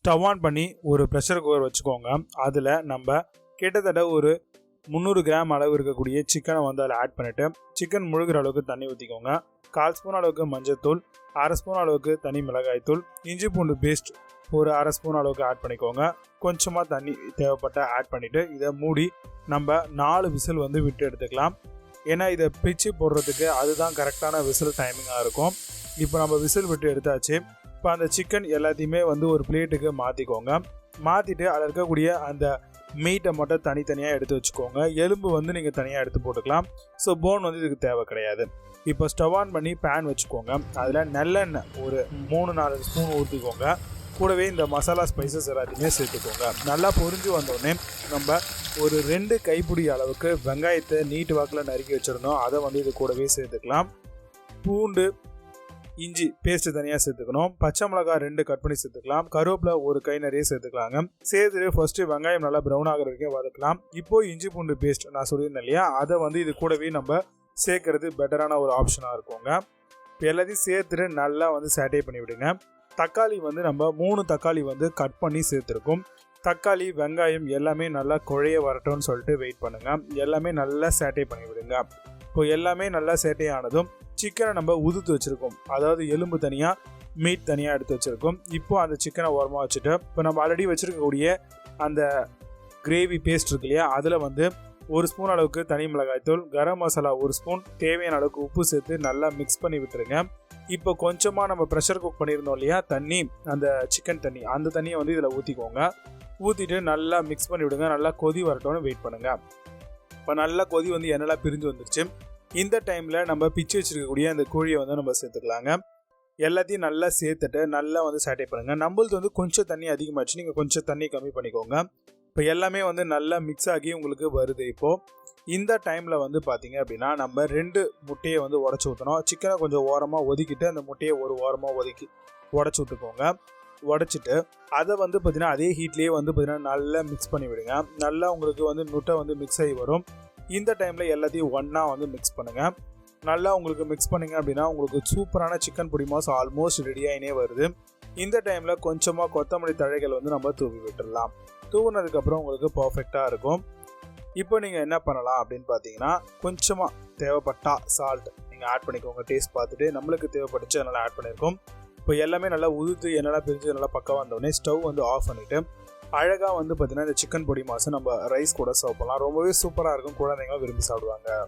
Stove on பண்ணி ஒரு pressure cooker வச்சுக்கோங்க. அதில் நம்ம கிட்டத்தட்ட ஒரு 300 கிராம் அளவு இருக்கக்கூடிய சிக்கனை வந்து அதில் ஆட் பண்ணிவிட்டு சிக்கன் முழுகிற அளவுக்கு தண்ணி ஊற்றிக்கோங்க. 1/4 ஸ்பூன் அளவுக்கு மஞ்சள்தூள், 1/2 ஸ்பூன் அளவுக்கு தனி மிளகாய்த்தூள், இஞ்சி பூண்டு பேஸ்ட் ஒரு 1/2 ஸ்பூன் அளவுக்கு ஆட் பண்ணிக்கோங்க. கொஞ்சமாக தண்ணி தேவைப்பட்ட ஆட் பண்ணிவிட்டு இதை மூடி நம்ம 4 விசில் வந்து விட்டு எடுத்துக்கலாம். ஏன்னா இதை பிச்சு போடுறதுக்கு அதுதான் கரெக்டான விசில் டைமிங்காக இருக்கும். இப்போ நம்ம விசில் விட்டு எடுத்தாச்சு. இப்போ அந்த சிக்கன் எல்லாத்தையுமே வந்து ஒரு பிளேட்டுக்கு மாற்றிக்கோங்க. மாற்றிட்டு அதில் இருக்கக்கூடிய அந்த மீட்டை மட்டும் தனித்தனியாக எடுத்து வச்சுக்கோங்க. எலும்பு வந்து நீங்கள் தனியாக எடுத்து போட்டுக்கலாம். ஸோ போன் வந்து இதுக்கு தேவை கிடையாது. இப்போ ஸ்டவ் ஆன் பண்ணி பேன் வச்சுக்கோங்க. அதில் நல்லெண்ணெய் ஒரு 3-4 ஸ்பூன் ஊற்றிக்கோங்க. கூடவே இந்த மசாலா ஸ்பைசஸ் எல்லாத்தையுமே சேர்த்துக்கோங்க. நல்லா பொரிஞ்சு வந்தோடனே நம்ம ஒரு 2 கைப்பிடி அளவுக்கு வெங்காயத்தை நீட்டு வாக்கில் நறுக்கி வச்சுருந்தோம். அதை வந்து இது கூடவே சேர்த்துக்கலாம். பூண்டு இஞ்சி பேஸ்ட்டு தனியாக சேர்த்துக்கணும். பச்சை மிளகாய் 2 கட் பண்ணி சேர்த்துக்கலாம். கருவேப்பிலை ஒரு கை நிறைய சேர்த்துக்கலாங்க. சேர்த்துட்டு ஃபர்ஸ்ட்டு வெங்காயம் நல்லா ப்ரௌன் ஆகிற வரைக்கும் வதக்கலாம். இப்போது இஞ்சி பூண்டு பேஸ்ட் நான் சொல்லியிருந்தேன் இல்லையா, அதை வந்து இது கூடவே நம்ம சேர்க்கறது பெட்டரான ஒரு ஆப்ஷனாக இருக்குங்க. இப்போ எல்லாத்தையும் சேர்த்துட்டு நல்லா வந்து சாட்டே பண்ணி விடுங்க. தக்காளி வந்து நம்ம 3 தக்காளி வந்து கட் பண்ணி சேர்த்துருக்கோம். தக்காளி வெங்காயம் எல்லாமே நல்லா குழைய வரட்டும்னு சொல்லிட்டு வெயிட் பண்ணுங்கள். எல்லாமே நல்லா சாட்டே பண்ணி விடுங்க. இப்போ எல்லாமே நல்லா சேட்டை ஆனதும் சிக்கனை நம்ம உதுத்து வச்சுருக்கோம். அதாவது எலும்பு தனியாக மீட் தனியாக எடுத்து வச்சுருக்கோம். இப்போ அந்த சிக்கனை ஓரமாக வச்சுட்டு இப்போ நம்ம ஆல்ரெடி வச்சுருக்கக்கூடிய அந்த கிரேவி பேஸ்ட் இருக்கு இல்லையா, அதில் வந்து 1 ஸ்பூன் அளவுக்கு தனி மிளகாய்த்தூள், கரம் மசாலா 1 ஸ்பூன், தேவையான அளவுக்கு உப்பு சேர்த்து நல்லா மிக்ஸ் பண்ணி விட்டுருங்க. இப்போ கொஞ்சமாக நம்ம ப்ரெஷர் குக் பண்ணியிருந்தோம் இல்லையா தண்ணி, அந்த சிக்கன் தண்ணி, அந்த தண்ணியை வந்து இதில் ஊற்றிக்கோங்க. ஊற்றிட்டு நல்லா மிக்ஸ் பண்ணி விடுங்க. நல்லா கொதி வரட்டும்னு வெயிட் பண்ணுங்கள். இப்போ நல்லா கொதி வந்து எண்ணெய்லாம் பிரிஞ்சு வந்துருச்சு. இந்த டைமில் நம்ம பிச்சு வச்சுருக்கக்கூடிய அந்த கோழியை வந்து நம்ம சேர்த்துக்கலாங்க. எல்லாத்தையும் நல்லா சேர்த்துட்டு நல்லா வந்து சாட்டே பண்ணுங்கள். நம்மளுக்கு வந்து கொஞ்சம் தண்ணி அதிகமாகிடுச்சு, நீங்கள் கொஞ்சம் தண்ணி கம்மி பண்ணிக்கோங்க. இப்போ எல்லாமே வந்து நல்லா மிக்ஸ் ஆகி உங்களுக்கு வருது. இப்போது இந்த டைமில் வந்து பார்த்திங்க அப்படின்னா நம்ம 2 முட்டையை வந்து உடச்சி ஊற்றணும். சிக்கனை கொஞ்சம் ஓரமாக ஒதுக்கிட்டு அந்த முட்டையை ஒரு ஓரமாக உடச்சி விட்டுக்கோங்க. உடச்சிட்டு அதை வந்து பார்த்திங்கன்னா அதே ஹீட்லேயே வந்து பார்த்திங்கன்னா நல்லா மிக்ஸ் பண்ணி விடுங்க. நல்லா உங்களுக்கு வந்து முட்டை வந்து மிக்ஸ் ஆகி வரும். இந்த டைமில் எல்லாத்தையும் ஒன்றா வந்து மிக்ஸ் பண்ணுங்கள். நல்லா உங்களுக்கு மிக்ஸ் பண்ணிங்க அப்படின்னா உங்களுக்கு சூப்பரான சிக்கன் பொடி மாஸ் ஆல்மோஸ்ட் ரெடியாகினே வருது. இந்த டைமில் கொஞ்சமாக கொத்தமல்லி தழைகள் வந்து நம்ம தூவி விட்டுடலாம். தூவினதுக்கப்புறம் உங்களுக்கு பர்ஃபெக்டாக இருக்கும். இப்போ நீங்கள் என்ன பண்ணலாம் அப்படின்னு பார்த்தீங்கன்னா கொஞ்சமாக தேவைப்பட்டா சால்ட் நீங்கள் ஆட் பண்ணிக்கோங்க. டேஸ்ட் பார்த்துட்டு நம்மளுக்கு தேவைப்பட்டுச்சு அதனால் ஆட் பண்ணியிருக்கோம். இப்போ எல்லாமே நல்லா உதுத்து என்னெல்லாம் பிரிஞ்சு நல்லா பக்கம் வந்தோடனே ஸ்டவ் வந்து ஆஃப் பண்ணிவிட்டு அழகாக வந்து பார்த்தீங்கன்னா இந்த சிக்கன் பொடி மாசு நம்ம ரைஸ் கூட சர்வ் பண்ணலாம். ரொம்பவே சூப்பராக இருக்கும். குழந்தைங்க விரும்பி சாப்பிடுவாங்க.